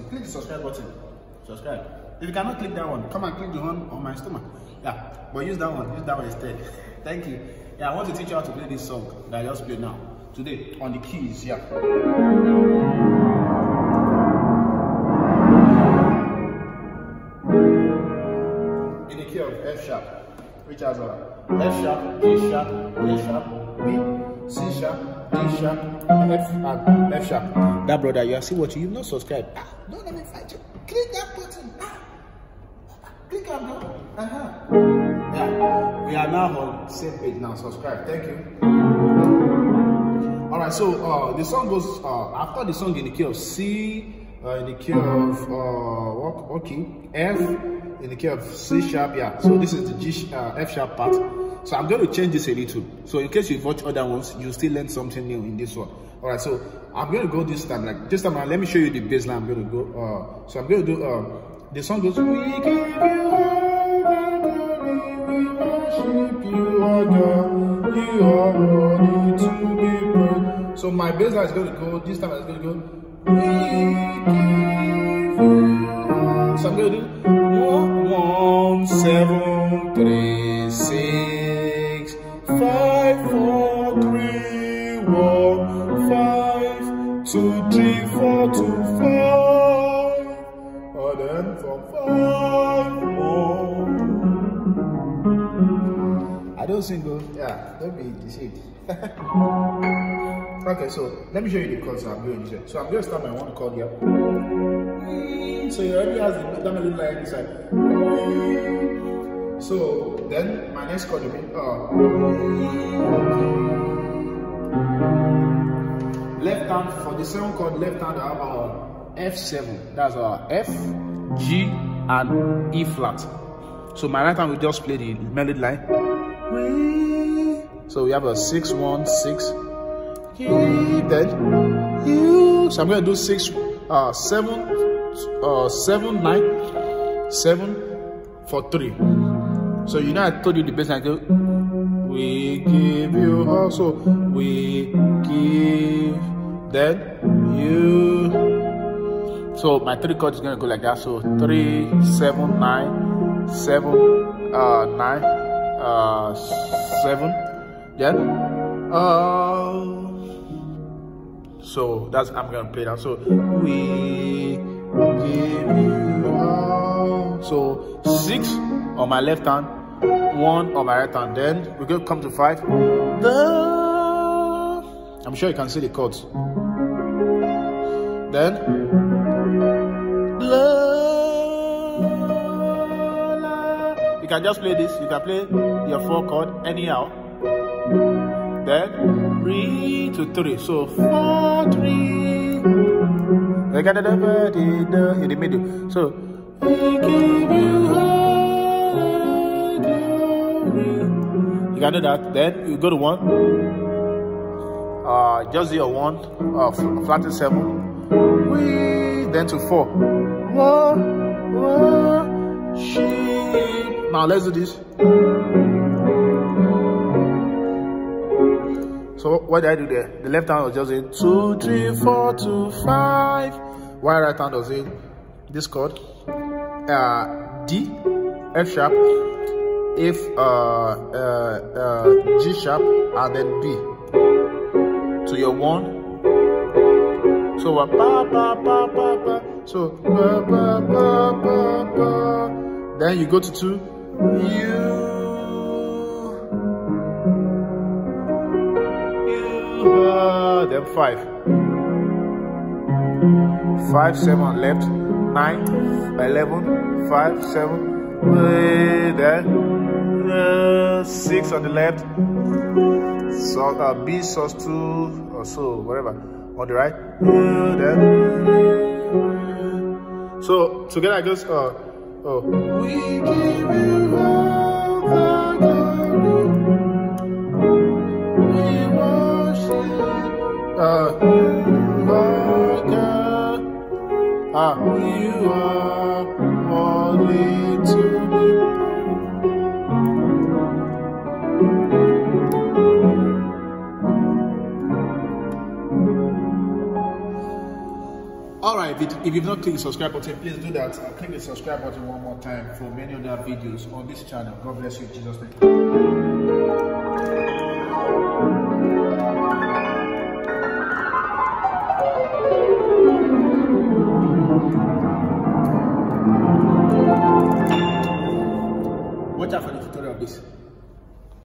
Click the subscribe button. Subscribe. If you cannot click that one, come and click the one on my stomach. Yeah, but use that one. Use that one instead. Thank you. Yeah, I want to teach you how to play this song that I just played now. Today on the keys. Yeah. In the key of F sharp, which has F sharp, G sharp, A sharp, B, C sharp, D sharp, F, and F sharp. That brother, you are still watching. You've not subscribed. Don't let me fight you. Click that button. Click on that. Yeah, we are now on the same page now. Subscribe. Thank you. All right. So the song goes after the song in the key of C, in the key of what key? F, in the key of C sharp. Yeah. So this is the G F sharp part. So I'm going to change this a little. So in case you've watched other ones, you still learn something new in this one. All right, so I'm going to go this time. Like this time, let me show you the bass line. I'm going to go. So I'm going to do. The song goes. We give you we worship you, O God. You are worthy to be praised. So my bass line is going to go. This time it's going to go. We give you. So I'm going to do 1, 7, 3, 6, 5, 4, 3, 1, 5, 2, 3, 4, 2, 5, and then from 5 on. I don't sing though. Yeah, don't be deceived. Okay, so let me show you the chords I'm doing this. So I'm going to start my one chord here. So you already has the melody line this side. So then my next chord will be left hand. For the second chord, left hand I have F7. That's F, G, and E flat. So my right hand will just play the melody line. So we have a 6, 1, 6. Then you. So I'm going to do 6, 7, 9, 7 for 3. So you know I told you the bass line go. We give you also. We give. Then you. So my 3 chords is gonna go like that. So 3, 7, 9, 7, 9, 7. Then so that's I'm gonna play that. So we give you so 6 on my left hand, 1 on my right hand. Then we're gonna come to 5. I'm sure you can see the chords. Then you can just play this. You can play your 4 chord anyhow. Then 3 to 3. So 4, 3. In the middle. So we give you. You can do that. Then you go to 1. Just do your 1. Flat to 7. Then to 4. Worship. Now let's do this. So what did I do there? The left hand was just in 2, 3, 4, 2, 5. While right hand was in this chord. D, F sharp, F, G sharp, and then B. To your 1. So ba ba ba ba ba. So ba ba ba ba ba. Then you go to 2. Then 5. 5, 7 left. 9, 11, 5, 7. Then 6 on the left. So B sus2 or so, whatever. On the right. So together it goes we give you all the glory. We worship you are worthy to be. Alright, if you've not clicked the subscribe button, please do that. Click the subscribe button one more time for many other videos on this channel. God bless you in Jesus' name.